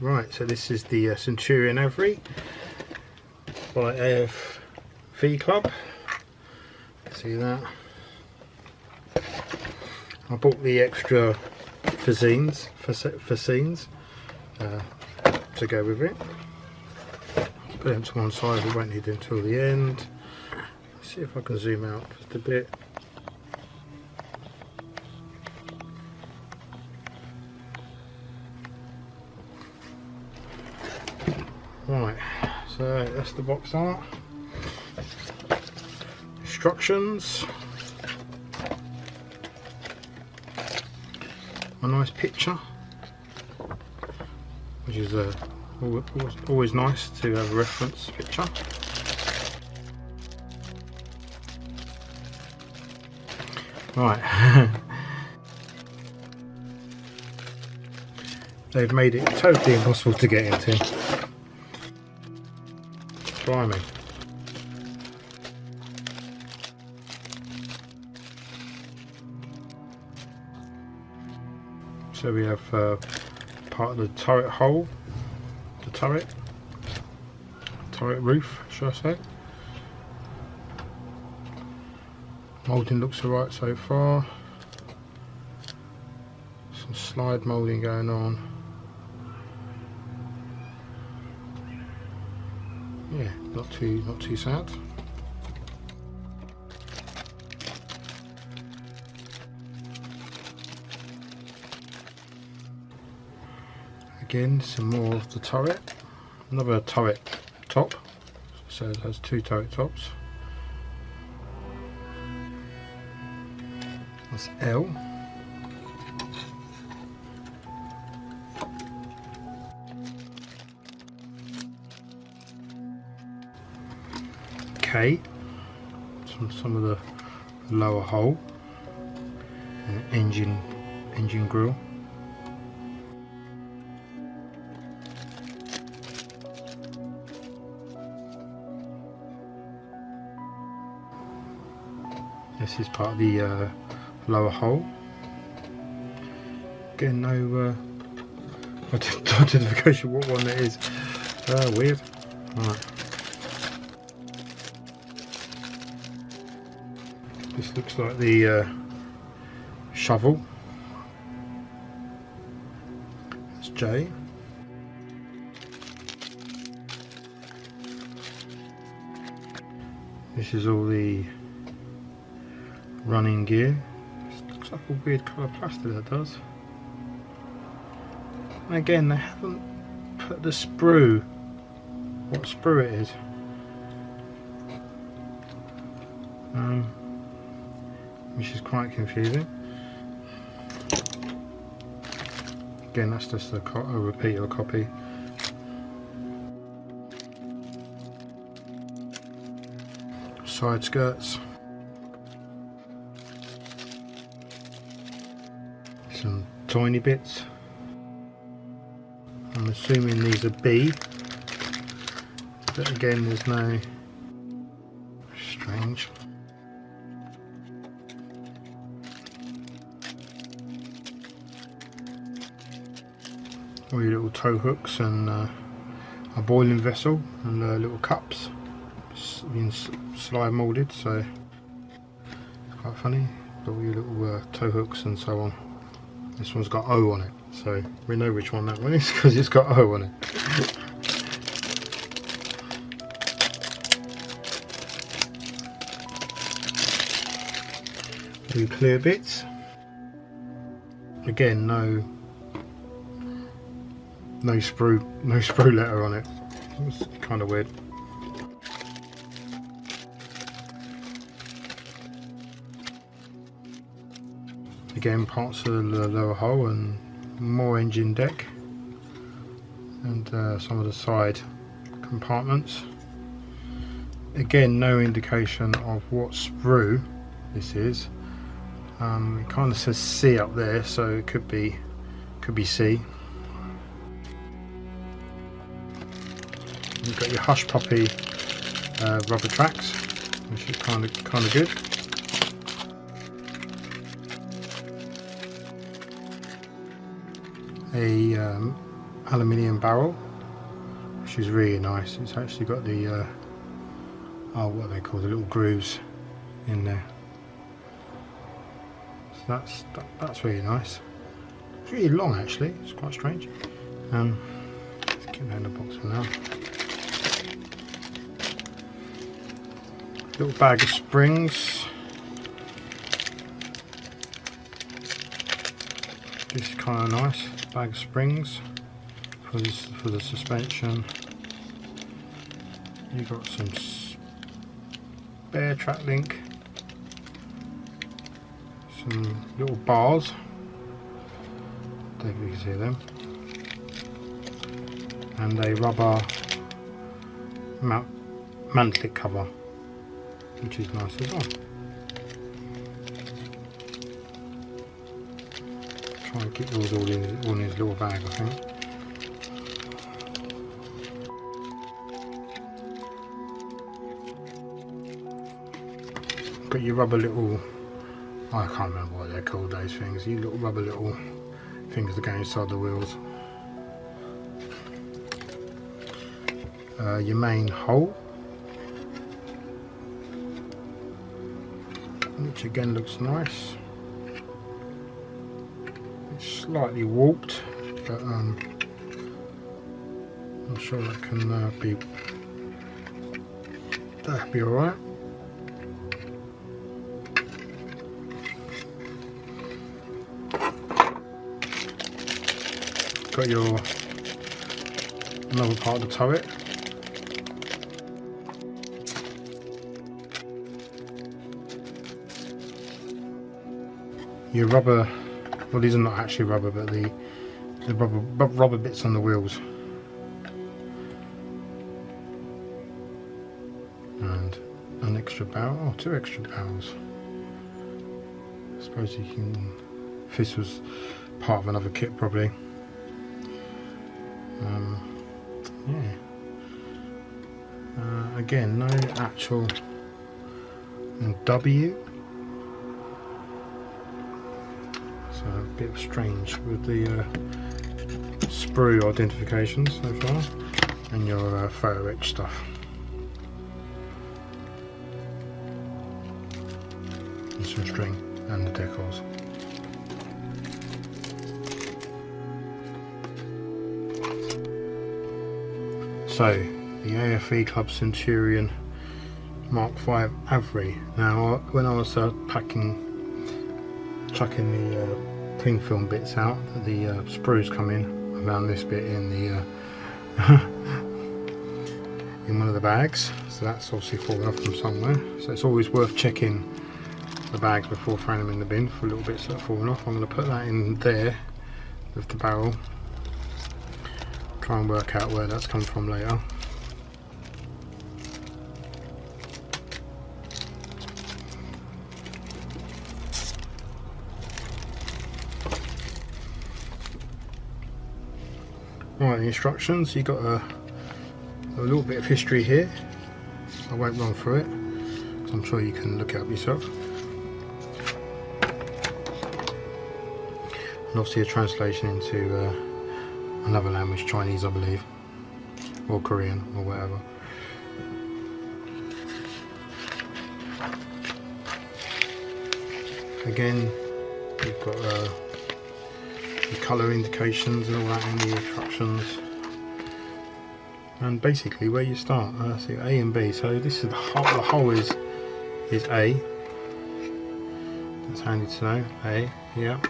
Right, so this is the Centurion AVRE by AVRE Club. See that? I bought the extra fascines to go with it. Put them to one side, we won't need them until the end. Let's see if I can zoom out just a bit. Right, so that's the box art. Instructions. A nice picture, which is always nice to have a reference picture. Right. They've made it totally impossible to get into. Blimey. So we have part of the turret hole, the turret roof, should I say. Moulding looks alright so far. Some slide moulding going on. Yeah, not too sad. Again, some more of the turret. Another turret top. So it has two turret tops. That's L. K. Some of the lower hull. And engine grille. This is part of the lower hull. Again, no identification what one that is. Weird. Right. This looks like the shovel. That's J. This is all the running gear. It looks like a weird colour plastic, that does. And again, they haven't put the sprue, what sprue it is. Which is quite confusing. Again, that's just a repeat or a copy. Side skirts. Some tiny bits. I'm assuming these are B, but again there's no strange. All your little tow hooks and a boiling vessel and little cups being slide moulded, so it's quite funny. All your little tow hooks and so on. This one's got O on it, so we know which one that one is because it's got O on it. Two clear bits. Again, no sprue letter on it. It's kind of weird. Again, parts of the lower hull and more engine deck and some of the side compartments. Again, no indication of what sprue this is. It kind of says C up there, so it could be C. You've got your Hush Puppy rubber tracks, which is kind of good. A aluminium barrel, which is really nice. It's actually got the oh, what are they called, the little grooves in there. So that's really nice. It's really long actually. It's quite strange. Let's keep that in the box for now. Little bag of springs. This is kind of nice. Bag of springs for the suspension. You got some spare track link, some little bars. Don't know if you can see them, and a rubber mantlet cover, which is nice as well. Try and keep those all in his little bag, I think. Got your rubber little, I can't remember what they're called, those things. You little rubber little things that go inside the wheels. Your main hole, which again looks nice. It's slightly warped, but I'm sure that can that'll be alright. Got your another part of the turret. Your rubber, well, these are not actually rubber, but the rubber bits on the wheels, and an extra barrel, oh, 2 extra barrels. I suppose you can, if this was part of another kit probably. Yeah. Again, no actual W. So a bit strange with the sprue identifications so far, and your photo etch stuff. And some string and the decals. So, the AFE Club Centurion MK.5 AVRE. Now, when I was chucking the cling film bits out, the sprues come in. I found this bit in the in one of the bags, so that's obviously fallen off from somewhere. So it's always worth checking the bags before throwing them in the bin for little bits that have fallen off. I'm going to put that in there with the barrel. Try and work out where that's come from later. Right, the instructions, you got a little bit of history here. I won't run through it because I'm sure you can look it up yourself. And obviously a translation into another language, Chinese I believe, or Korean or whatever. Again, you've got the colour indications and all that in the instructions, and basically where you start. See, A and B. So this is the whole is A. That's handy to know. A, yeah.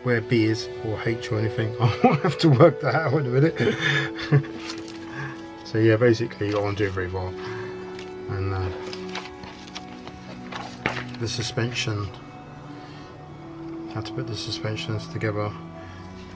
Where B is, or H or anything, I won't have to work that out in a minute. So yeah, basically I won't do it very well. And the suspension, how to put the suspensions together,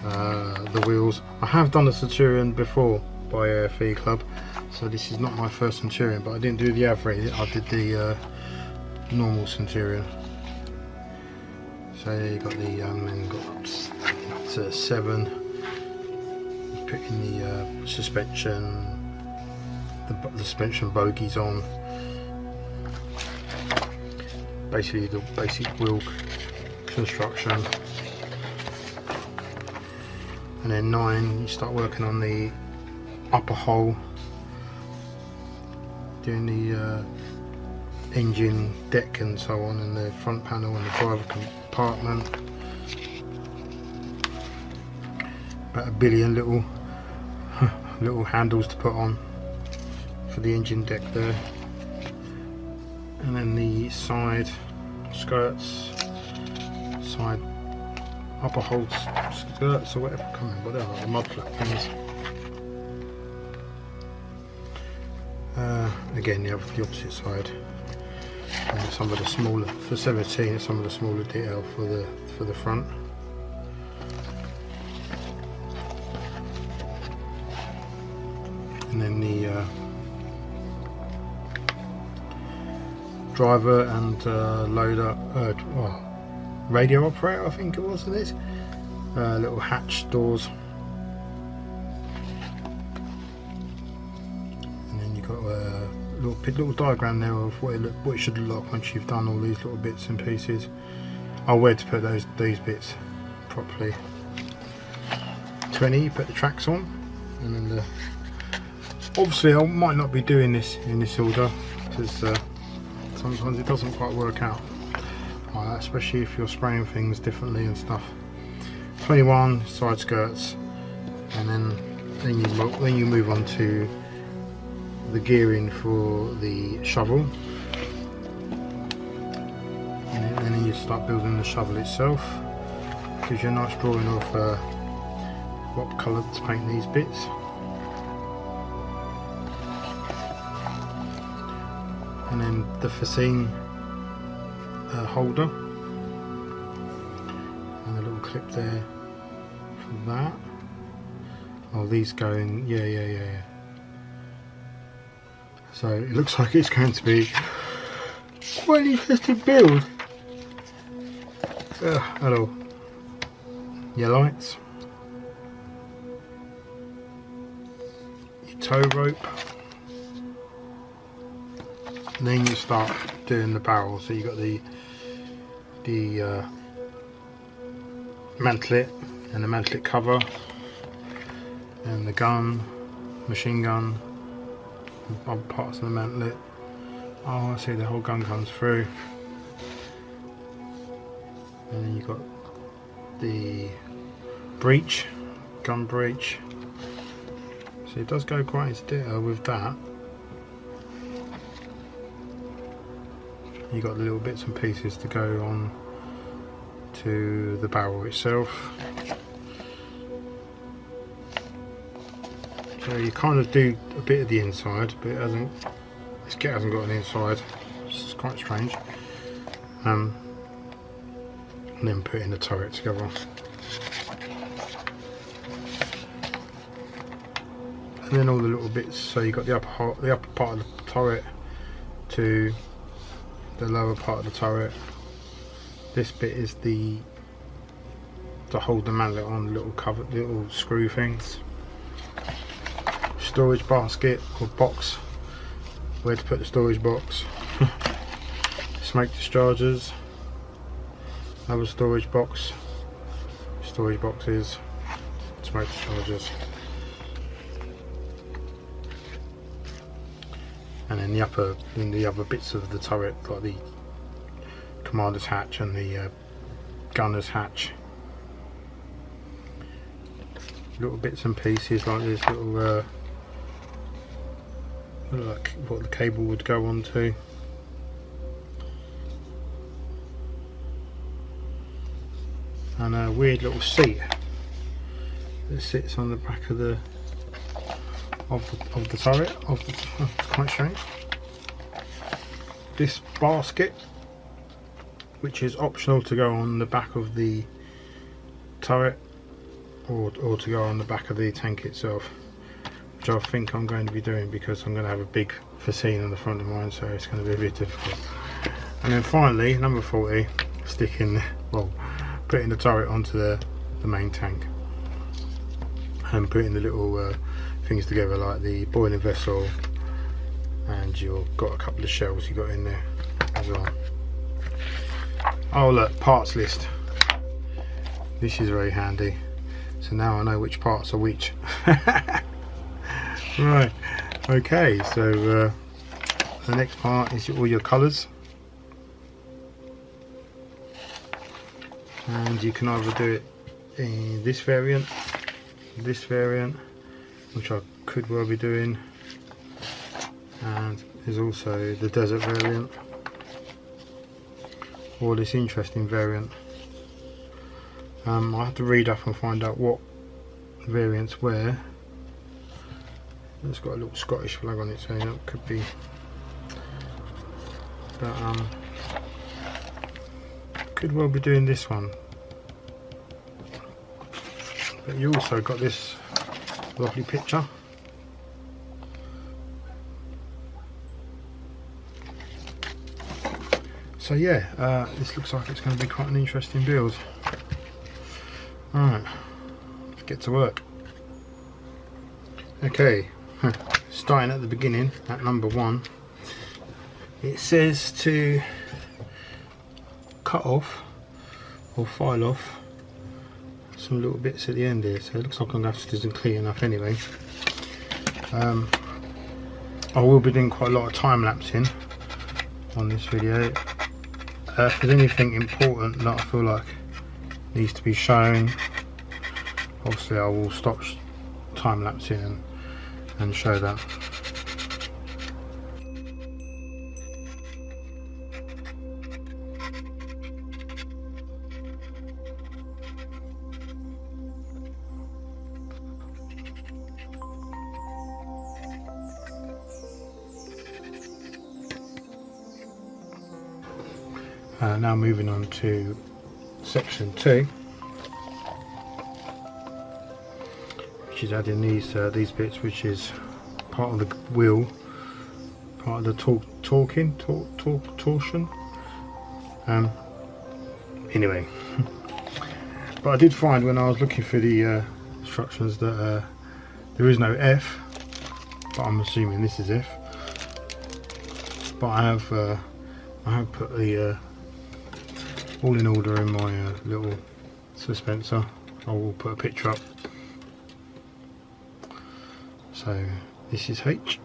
the wheels. I have done a Centurion before by AFE Club, so this is not my first Centurion, but I didn't do the AVRE, I did the normal Centurion. So you got the and got up to 7. Put in the suspension, the suspension bogies on. Basically the basic wheel construction. and then 9 you start working on the upper hull, doing the engine deck and so on, and the front panel and the driver compartment. About 1 billion little little handles to put on for the engine deck there, and then the side skirts, side upper hull skirts or whatever, I can't remember what they are, the mud flap things. Again, you have the opposite side, and some of the smaller for 17, some of the smaller detail for the front. And then the driver and loader, radio operator, I think it was, in this little hatch doors. And then you've got a little diagram there of what it should look like once you've done all these little bits and pieces. Oh, where to put these bits properly. 20, you put the tracks on, and then obviously I might not be doing this in this order because sometimes it doesn't quite work out like that, especially if you're spraying things differently and stuff. 21 side skirts, and then you move on to the gearing for the shovel, and then you start building the shovel itself. Gives you a nice drawing of what colour to paint these bits. And then the fascine holder, and a little clip there for that. Oh, these go in, yeah. So it looks like it's going to be quite an interesting build. Hello. Your lights, your tow rope. And then you start doing the barrel. So you got the mantlet and the mantlet cover, and the gun, machine gun, other parts of the mantlet. Oh, I see, the whole gun comes through. And then you got the breech, gun breech. So it does go quite into detail with that. You got the little bits and pieces to go on to the barrel itself. So you kind of do a bit of the inside, but this kit hasn't got an inside. It's quite strange. And then putting the turret together. And then all the little bits. So you got the upper part of the turret to the lower part of the turret. This bit is to hold the mantlet on, little screw things. Storage basket or box, where to put the storage box. Smoke dischargers, another storage box, storage boxes, smoke dischargers. And then the other bits of the turret, like the commander's hatch and the gunner's hatch. Little bits and pieces like this, little like what the cable would go onto. And a weird little seat that sits on the back of the turret. It's quite strange. This basket, which is optional to go on the back of the turret, or to go on the back of the tank itself, which I think I'm going to be doing because I'm going to have a big fascine on the front of mine, so it's going to be a bit difficult. And then finally, number 40, putting the turret onto the main tank, and putting the little things together, like the boiling vessel, and you've got a couple of shells you got in there as well. Oh look, parts list. This is very handy. So now I know which parts are which. Right, okay, so the next part is all your colours, and you can either do it in this variant, which I could well be doing, and there's also the desert variant, or this interesting variant. I have to read up and find out what variants where. It's got a little Scottish flag on it, so that could be. But could well be doing this one. But you also got this lovely picture. So yeah, this looks like it's going to be quite an interesting build. Alright, let's get to work. Okay, starting at the beginning, at number 1, it says to cut off or file off some little bits at the end here, so it looks like I'm going to have to do them clean enough anyway. I will be doing quite a lot of time lapsing on this video. If there's anything important that I feel like needs to be shown, obviously I will stop time lapsing and show that. Now moving on to section 2, which is adding these bits, which is part of the wheel, part of the torsion. Anyway, but I did find when I was looking for the instructions that there is no F, but I'm assuming this is F. But I have put the all in order in my little suspenser. I will put a picture up. So this is H.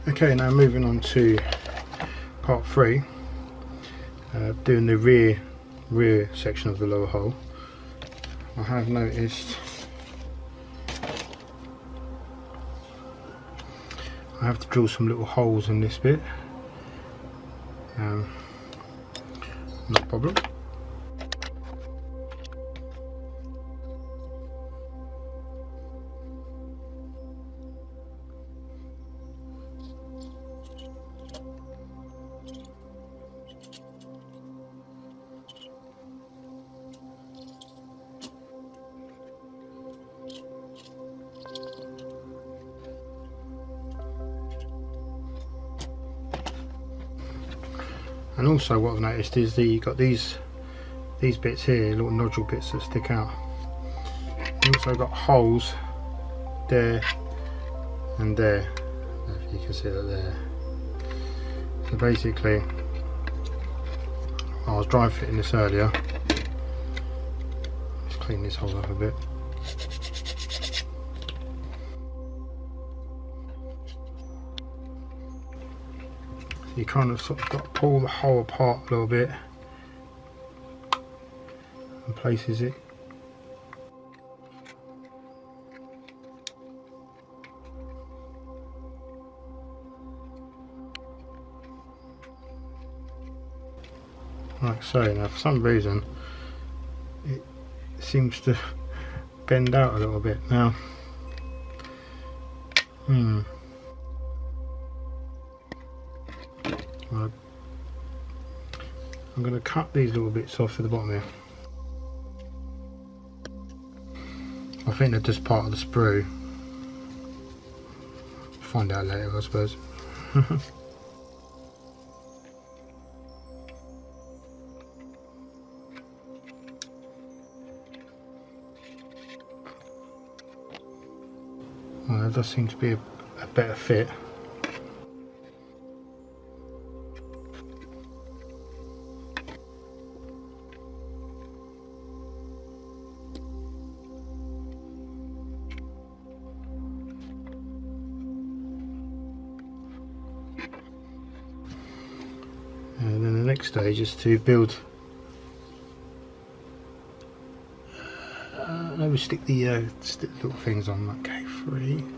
Okay, now moving on to part 3, doing the rear section of the lower hull. I have noticed I have to drill some little holes in this bit. No problem. And also what I've noticed is that you've got these bits here, little nodule bits that stick out. You've also got holes there and there, if you can see that there. So basically, I was dry fitting this earlier. Let's clean this hole up a bit. You kind of sort of got to pull the hole apart a little bit and places it. like so. Now for some reason it seems to bend out a little bit now. Well, I'm going to cut these little bits off at the bottom here. I think they're just part of the sprue. Find out later, I suppose. Well, that does seem to be a better fit. And then the next stage is to build. I will stick the little things on that K3.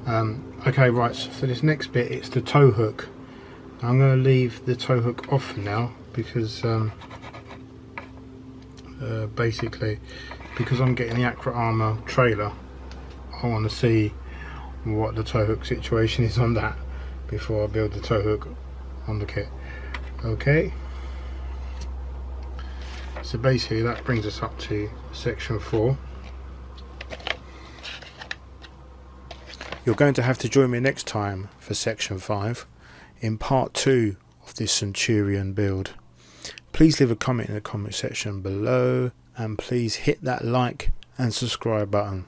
Okay, right, so for this next bit it's the tow hook. I'm going to leave the tow hook off for now because basically because I'm getting the AVRE armour trailer, I want to see what the tow hook situation is on that before I build the tow hook on the kit. Okay, so basically that brings us up to section 4. You're going to have to join me next time for section 5 in part 2 of this Centurion build. Please leave a comment in the comment section below, and please hit that like and subscribe button.